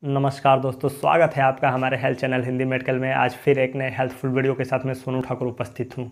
नमस्कार दोस्तों, स्वागत है आपका हमारे हेल्थ चैनल हिंदी मेडिकल में। आज फिर एक नए हेल्पफुल वीडियो के साथ मैं सोनू ठाकुर उपस्थित हूँ।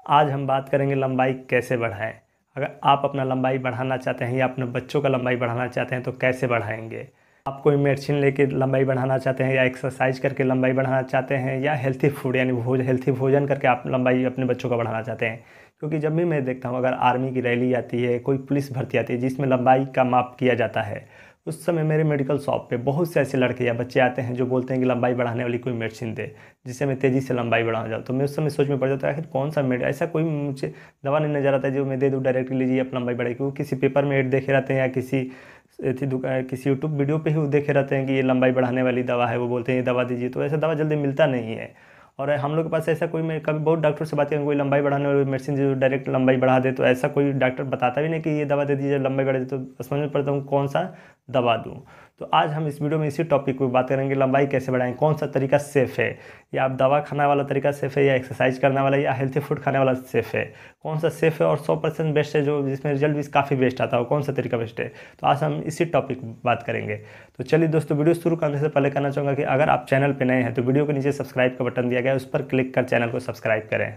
आज हम बात करेंगे लंबाई कैसे बढ़ाएं। अगर आप अपना लंबाई बढ़ाना चाहते हैं या अपने बच्चों का लंबाई बढ़ाना चाहते हैं तो कैसे बढ़ाएंगे। आप कोई मेडिसिन लेके लंबाई बढ़ाना चाहते हैं या एक्सरसाइज करके लंबाई बढ़ाना चाहते हैं या हेल्थी फूड यानी हेल्थी भोजन करके आप लंबाई अपने बच्चों का बढ़ाना चाहते हैं। क्योंकि जब भी मैं देखता हूँ अगर आर्मी की रैली आती है, कोई पुलिस भर्ती आती है जिसमें लंबाई का माप किया जाता है, उस समय मेरे मेडिकल शॉप पे बहुत से ऐसे लड़के या बच्चे आते हैं जो बोलते हैं कि लंबाई बढ़ाने वाली कोई मेडिसिन दे जिससे मैं तेज़ी से लंबाई बढ़ा जाऊँ। तो मैं उस समय सोच में पड़ जाता है आखिर कौन सा ऐसा कोई मुझे दवा नहीं नजर आता है जो मैं दे दूँ डायरेक्टली लीजिए आप लंबाई बढ़ाई। क्योंकि किसी पेपर में ऐड देखे रहते हैं या किसी यूट्यूब वीडियो पे ही वो देखे रहते हैं कि ये लंबाई बढ़ाने वाली दवा है, वो बोलते हैं ये दवा दीजिए। तो ऐसा दवा जल्दी मिलता नहीं है। और हम लोग के पास ऐसा कोई, मैं कभी बहुत डॉक्टर से बात करें कोई लंबाई बढ़ाने वाली मेडिसिन जो डायरेक्ट लंबाई बढ़ा दे, तो ऐसा कोई डॉक्टर बताता भी नहीं कि ये दवा दे दीजिए लंबाई बढ़ा दे। तो समझ में पड़ता हूँ कौन सा दवा दूँ। तो आज हम इस वीडियो में इसी टॉपिक पर बात करेंगे लंबाई कैसे बढ़ाएं, कौन सा तरीका सेफ़ है, या आप दवा खाने वाला तरीका सेफ़ है या एक्सरसाइज करने वाला या हेल्थी फूड खाने वाला सेफ़ है, कौन सा सेफ़ है और 100% बेस्ट है जो जिसमें रिजल्ट भी काफ़ी बेस्ट आता है, कौन सा तरीका बेस्ट है। तो आज हम इसी टॉपिक पर बात करेंगे। तो चलिए दोस्तों, वीडियो शुरू करने से पहले कहना चाहूँगा कि अगर आप चैनल पर नए हैं तो वीडियो के नीचे सब्सक्राइब का बटन दिया गया है, उस पर क्लिक कर चैनल को सब्सक्राइब करें।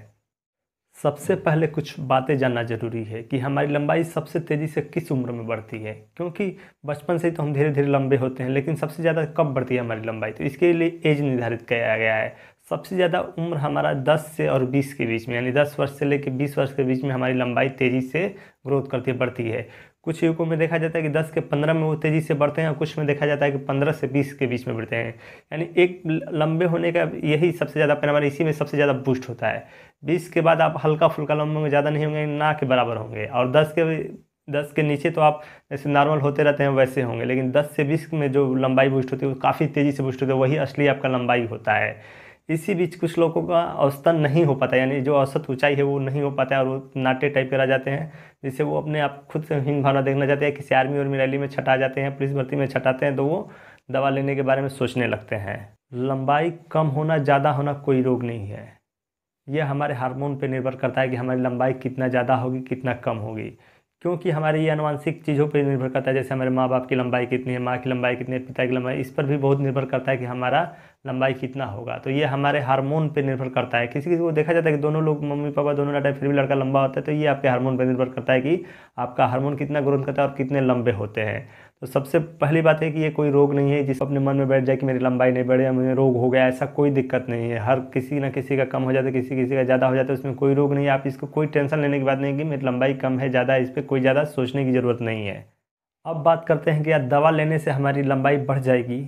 सबसे पहले कुछ बातें जानना जरूरी है कि हमारी लंबाई सबसे तेज़ी से किस उम्र में बढ़ती है। क्योंकि बचपन से ही तो हम धीरे धीरे लंबे होते हैं, लेकिन सबसे ज़्यादा कब बढ़ती है हमारी लंबाई, तो इसके लिए एज निर्धारित किया गया है। सबसे ज़्यादा उम्र हमारा 10 से और 20 के बीच में, यानी 10 वर्ष से लेकर 20 वर्ष के बीच में हमारी लंबाई तेज़ी से ग्रोथ करती है, बढ़ती है। कुछ युवकों में देखा जाता है कि 10 के 15 में वो तेज़ी से बढ़ते हैं और कुछ में देखा जाता है कि 15 से 20 के बीच में बढ़ते हैं। यानी एक लंबे होने का यही सबसे ज़्यादा पैमाना, इसी में सबसे ज़्यादा बूस्ट होता है। 20 के बाद आप हल्का फुल्का लंबे होंगे, ज़्यादा नहीं होंगे, ना के बराबर होंगे। और 10 के नीचे तो आप जैसे नॉर्मल होते रहते हैं वैसे होंगे। लेकिन 10 से 20 में जो लंबाई बूस्ट होती है वो काफ़ी तेज़ी से बूस्ट होती है, वही असली आपका लंबाई होता है। इसी बीच कुछ लोगों का औसतन नहीं हो पाता, यानी जो औसत ऊंचाई है वो नहीं हो पाता है और वो नाटे टाइप के रह जाते हैं, जिससे वो अपने आप खुद से हीन भावना देखना चाहते हैं। किसी आर्मी और रैली में छटा जाते हैं, पुलिस भर्ती में छटाते हैं, तो वो दवा लेने के बारे में सोचने लगते हैं। लंबाई कम होना ज़्यादा होना कोई रोग नहीं है। यह हमारे हार्मोन पर निर्भर करता है कि हमारी लंबाई कितना ज़्यादा होगी कितना कम होगी। क्योंकि हमारी ये आनुवंशिक चीज़ों पर निर्भर करता है, जैसे हमारे माँ बाप की लंबाई कितनी है, माँ की लंबाई कितनी है, पिता की लंबाई, इस पर भी बहुत निर्भर करता है कि हमारा लंबाई कितना होगा। तो ये हमारे हार्मोन पे निर्भर करता है। किसी किसी को देखा जाता है कि दोनों लोग मम्मी पापा दोनों लड़ाई फिर भी लड़का लंबा होता है, तो ये आपके हार्मोन पर निर्भर करता है कि आपका हार्मोन कितना ग्रोथ करता है और कितने लंबे होते हैं। तो सबसे पहली बात है कि ये कोई रोग नहीं है जिस अपने मन में बैठ जाए कि मेरी लंबाई नहीं बढ़े या मुझे रोग हो गया, ऐसा कोई दिक्कत नहीं है। हर किसी ना किसी का कम हो जाता है, किसी किसी का ज़्यादा हो जाता है, उसमें कोई रोग नहीं है। आप इसको कोई टेंशन लेने की बात नहीं है कि मेरी लंबाई कम है ज़्यादा है, इस पर कोई ज़्यादा सोचने की ज़रूरत नहीं है। अब बात करते हैं कि यार दवा लेने से हमारी लंबाई बढ़ जाएगी।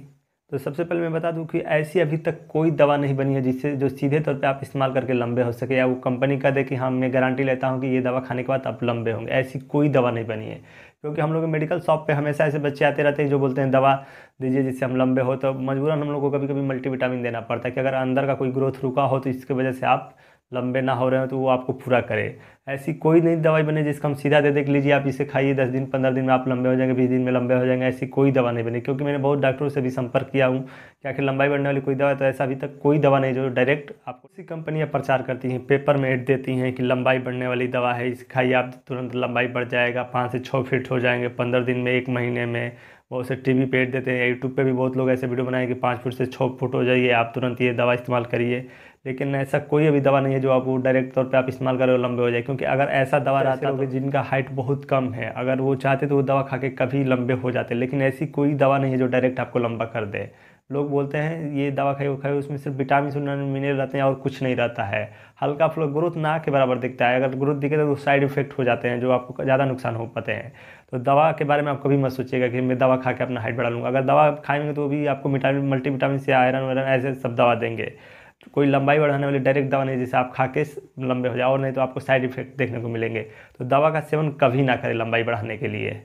तो सबसे पहले मैं बता दूं कि ऐसी अभी तक कोई दवा नहीं बनी है जिससे जो सीधे तौर पे आप इस्तेमाल करके लंबे हो सके, या वो कंपनी का दे कि हाँ मैं गारंटी लेता हूं कि ये दवा खाने के बाद आप लंबे होंगे। ऐसी कोई दवा नहीं बनी है। क्योंकि हम लोग मेडिकल शॉप पे हमेशा ऐसे बच्चे आते रहते हैं जो बोलते हैं दवा दीजिए जिससे हम लंबे हो, तो मजबूरन हम लोग को कभी कभी मल्टीविटामिन देना पड़ता है कि अगर अंदर का कोई ग्रोथ रुका हो तो इसकी वजह से आप लंबे ना हो रहे हो तो वो आपको पूरा करे। ऐसी कोई नई दवाई बने जिसका हम सीधा दे के लीजिए आप इसे खाइए 10 दिन 15 दिन में आप लंबे हो जाएंगे, 20 दिन में लंबे हो जाएंगे, ऐसी कोई दवा नहीं बनी। क्योंकि मैंने बहुत डॉक्टरों से भी संपर्क किया हूँ कि आखिर लंबाई बढ़ने वाली कोई दवा है, तो ऐसा अभी तक कोई दवा नहीं जो डायरेक्ट आपको सी कंपनियाँ प्रचार करती हैं, पेपर में ऐड देती हैं कि लंबाई बढ़ने वाली दवा है, इसे खाइए आप तुरंत लंबाई बढ़ जाएगा, 5 से 6 फीट हो जाएंगे 15 दिन में, 1 महीने में। बहुत से टीवी पे ऐड देते हैं, यूट्यूब पे भी बहुत लोग ऐसे वीडियो बनाए कि 5 फुट से 6 फुट हो जाइए, आप तुरंत ये दवा इस्तेमाल करिए। लेकिन ऐसा कोई अभी दवा नहीं है जो आपको डायरेक्ट तौर पे आप इस्तेमाल करें और लंबे हो जाए। क्योंकि अगर ऐसा दवा रहता है जिनका हाइट बहुत कम है, अगर वो चाहते तो वो दवा खा के कभी लंबे हो जाते, लेकिन ऐसी कोई दवा नहीं है जो डायरेक्ट आपको लंबा कर दे। लोग बोलते हैं ये दवा खाइए वो खाइए, उसमें सिर्फ विटामिन मिनरल रहते हैं और कुछ नहीं रहता है। हल्का फुल्का ग्रोथ ना के बराबर दिखता है, अगर ग्रोथ दिखे तो साइड इफेक्ट हो जाते हैं जो आपको ज़्यादा नुकसान हो पाते हैं। तो दवा के बारे में आप कभी मत सोचिएगा कि मैं दवा खा के अपना हाइट बढ़ा लूँगा। अगर दवा खाएंगे तो भी आपको मल्टीविटामिन से आयरन वायरन ऐसे सब दवा देंगे। तो कोई लंबाई बढ़ाने वाली डायरेक्ट दवा नहीं जिसे आप खा के लंबे हो जाए, और नहीं तो आपको साइड इफेक्ट देखने को मिलेंगे। तो दवा का सेवन कभी ना करें लंबाई बढ़ाने के लिए।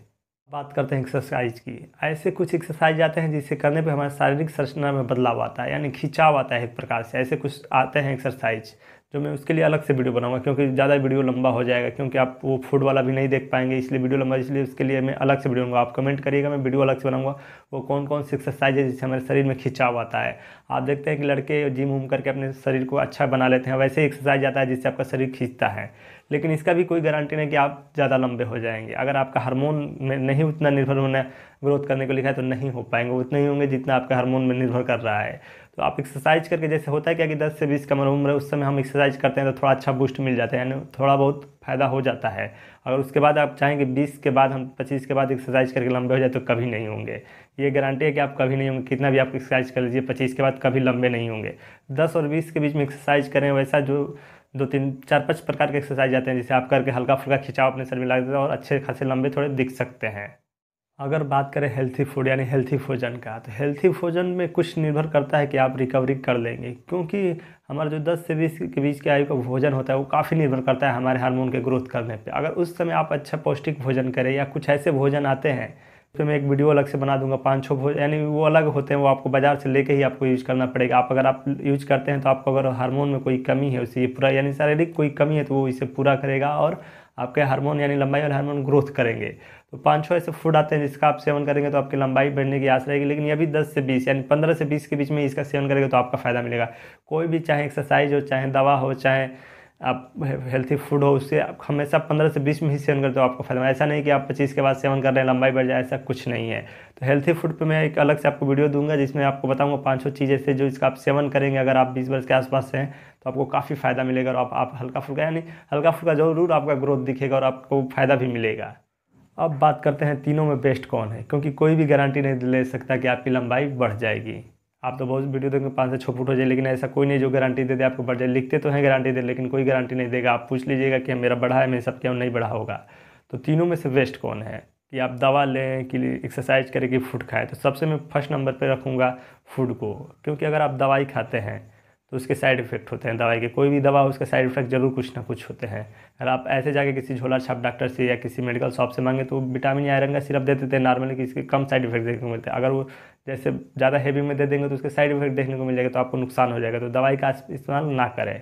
बात करते हैं एक्सरसाइज की। ऐसे कुछ एक्सरसाइज आते हैं जिससे करने पे हमारे शारीरिक संरचना में बदलाव आता है, यानी खिंचाव आता है एक प्रकार से। ऐसे कुछ आते हैं एक्सरसाइज जो मैं उसके लिए अलग से वीडियो बनाऊंगा, क्योंकि ज़्यादा वीडियो लंबा हो जाएगा, क्योंकि आप वो फूड वाला भी नहीं देख पाएंगे, इसलिए वीडियो लंबा, इसलिए उसके लिए मैं अलग से वीडियो बनाऊंगा। आप कमेंट करिएगा, मैं वीडियो अलग से बनाऊंगा। वो कौन कौन सी एक्सरसाइज है जिससे हमारे शरीर में खिंचाव आता है। आप देखते हैं कि लड़के जिम उम करके अपने शरीर को अच्छा बना लेते हैं, वैसे ही एक्सरसाइज आता है जिससे आपका शरीर खींचता है, लेकिन इसका भी कोई गारंटी नहीं कि आप ज़्यादा लंबे हो जाएंगे। अगर आपका हार्मोन में नहीं उतना निर्भर होना, ग्रोथ करने को लिखा है तो नहीं हो पाएंगे, उतने ही होंगे जितना आपका हार्मोन में निर्भर कर रहा है। तो आप एक्सरसाइज करके, जैसे होता है क्या कि 10 से 20 का उम्र है, उस समय हम एक्सरसाइज करते हैं तो थोड़ा अच्छा बूस्ट मिल जाता है, यानी थोड़ा बहुत फ़ायदा हो जाता है। अगर उसके बाद आप चाहेंगे 20 के बाद, हम 25 के बाद एक्सरसाइज करके लंबे हो जाए, तो कभी नहीं होंगे। ये गारंटी है कि आप कभी नहीं होंगे, कितना भी आप एक्सरसाइज कर लीजिए, 25 के बाद कभी लंबे नहीं होंगे। 10 और 20 के बीच में एक्सरसाइज करें, वैसा जो 2 3 4 5 प्रकार के एक्सरसाइज आते हैं, जिसे आप करके हल्का फुल्का खिंचाव अपने शरीर में ला देते हैं और अच्छे खासे लंबे थोड़े दिख सकते हैं। अगर बात करें हेल्थी फूड यानी हेल्थी भोजन का, तो हेल्थी भोजन में कुछ निर्भर करता है कि आप रिकवरी कर लेंगे, क्योंकि हमारा जो 10 से 20 के बीच के आयु का भोजन होता है वो काफ़ी निर्भर करता है हमारे हार्मोन के ग्रोथ करने पे। अगर उस समय आप अच्छा पौष्टिक भोजन करें, या कुछ ऐसे भोजन आते हैं, तो मैं एक वीडियो अलग से बना दूंगा, 5-6 भोजन, यानी वो अलग होते हैं, वो आपको बाजार से लेके ही आपको यूज करना पड़ेगा। अगर आप यूज करते हैं तो आपको अगर हार्मोन में कोई कमी है, उसे पूरा, यानी शारीरिक कोई कमी है, तो वो इसे पूरा करेगा और आपके हार्मोन यानी लंबाई वाले हार्मोन ग्रोथ करेंगे। तो 5-6 ऐसे फूड आते हैं जिसका आप सेवन करेंगे तो आपकी लंबाई बढ़ने की आस रहेगी। लेकिन ये भी 10 से 20 यानी 15 से 20 के बीच में इसका सेवन करेंगे तो आपका फ़ायदा मिलेगा। कोई भी, चाहे एक्सरसाइज हो, चाहे दवा हो, चाहे आप हेल्थी फूड हो, उससे आप हमेशा 15 से 20 में ही सेवन करते हो, आपको फायदा। ऐसा नहीं कि आप 25 के बाद सेवन कर रहे हैं लंबाई बढ़ जाए, ऐसा कुछ नहीं है। तो हेल्थी फूड पे मैं एक अलग से आपको वीडियो दूंगा, जिसमें आपको बताऊंगा 5-6 चीज़ें से जो इसका आप सेवन करेंगे, अगर आप 20 वर्ष के आसपास से हैं तो आपको काफ़ी फ़ायदा मिलेगा। और आप हल्का फुल्का, यानी हल्का फुल्का ज़रूर आपका ग्रोथ दिखेगा और आपको फ़ायदा भी मिलेगा। अब बात करते हैं तीनों में बेस्ट कौन है, क्योंकि कोई भी गारंटी नहीं ले सकता कि आपकी लंबाई बढ़ जाएगी। आप तो बहुत वीडियो देखेंगे 5 से 6 फुट हो जाए, लेकिन ऐसा कोई नहीं जो गारंटी दे दे आपको बढ़ जाए। लिखते तो हैं गारंटी दे, लेकिन कोई गारंटी नहीं देगा। आप पूछ लीजिएगा कि मेरा बढ़ा है, मेरे सब क्यों नहीं बढ़ा होगा। तो तीनों में से बेस्ट कौन है, कि आप दवा लें कि एक्सरसाइज करें कि फूड खाएं। तो सबसे मैं फर्स्ट नंबर पर रखूँगा फूड को, क्योंकि अगर आप दवाई खाते हैं तो उसके साइड इफ़ेक्ट होते हैं। दवाई के, कोई भी दवा हो उसके साइड इफ़ेक्ट जरूर कुछ ना कुछ होते हैं। अगर आप ऐसे जाके किसी झोला छाप डॉक्टर से या किसी मेडिकल शॉप से मांगे तो विटामिन या आयरन का सिरप दे देते हैं नॉर्मली, कि इसके कम साइड इफेक्ट देखने को मिलते हैं। अगर वो जैसे ज़्यादा हेवी में दे देंगे तो उसके साइड इफेक्ट देखने को मिल जाएगा, तो आपको नुकसान हो जाएगा। तो दवाई का इस्तेमाल ना करें।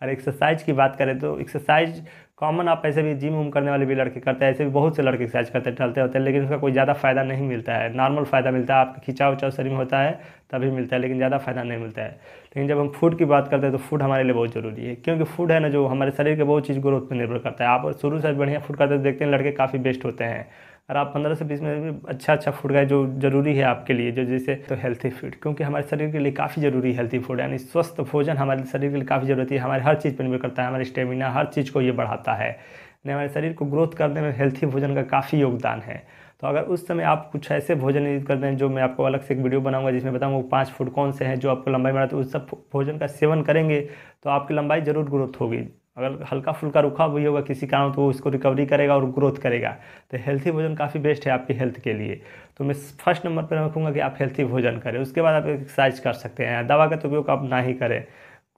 और एक्सरसाइज की बात करें तो एक्सरसाइज कॉमन, आप ऐसे भी जिम उम करने वाले भी लड़के करते हैं, ऐसे भी बहुत से लड़के एक्सरसाइज करते हैं, टहलते होते हैं, लेकिन उसका कोई ज़्यादा फ़ायदा नहीं मिलता है। नॉर्मल फ़ायदा मिलता है, आपका खिंचाव उचाव शरीर में होता है तभी मिलता है, लेकिन ज़्यादा फ़ायदा नहीं मिलता है। लेकिन जब हम फूड की बात करते हैं तो फूड हमारे लिए बहुत ज़रूरी है, क्योंकि फूड है ना जो हमारे शरीर के बहुत चीज़ ग्रोथ पर निर्भर करता है। आप शुरू से बढ़िया फूड खाते हैं देखते हैं लड़के काफ़ी बेस्ट होते हैं। और आप 15 से 20 मिनट में अच्छा फूड खाएं जो ज़रूरी है आपके लिए, जो जैसे तो हेल्थी फूड, क्योंकि हमारे शरीर के लिए काफ़ी ज़रूरी है हेल्थी फूड, यानी स्वस्थ भोजन हमारे शरीर के लिए काफ़ी ज़रूरत है। हमारे हर चीज़ पर निर्भर करता है, हमारी स्टेमिना, हर चीज़ को ये बढ़ाता है। यानी हमारे शरीर को ग्रोथ करने में हेल्थी भोजन का काफ़ी योगदान है। तो अगर उस समय आप कुछ ऐसे भोजन यूज करते हैं, जो मैं आपको अलग से एक वीडियो बनाऊंगा जिसमें बताऊंगा वो 5 फूड कौन से हैं जो आपको लंबाई बढ़ाते हैं, उस सब भोजन का सेवन करेंगे तो आपकी लंबाई ज़रूर ग्रोथ होगी। अगर हल्का फुल्का रुका भी होगा किसी कारण तो वो उसको रिकवरी करेगा और ग्रोथ करेगा। तो हेल्थी भोजन काफ़ी बेस्ट है आपकी हेल्थ के लिए। तो मैं फर्स्ट नंबर पर रखूँगा कि आप हेल्थी भोजन करें। उसके बाद आप एक्सरसाइज कर सकते हैं। दवा का तो उपयोग आप ना ही करें,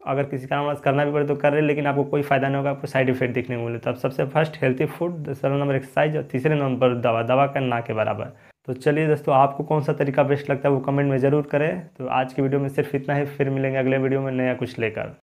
अगर किसी कारणवश करना भी पड़े तो करें, लेकिन आपको कोई फ़ायदा नहीं होगा, आपको साइड इफेक्ट देखने को मिले। तब सबसे फर्स्ट हेल्थी फूड, दूसरा नंबर एक्सरसाइज और तीसरे नंबर दवा का ना के बराबर। तो चलिए दोस्तों, आपको कौन सा तरीका बेस्ट लगता है वो कमेंट में ज़रूर करें। तो आज की वीडियो में सिर्फ इतना ही, फिर मिलेंगे अगले वीडियो में नया कुछ लेकर।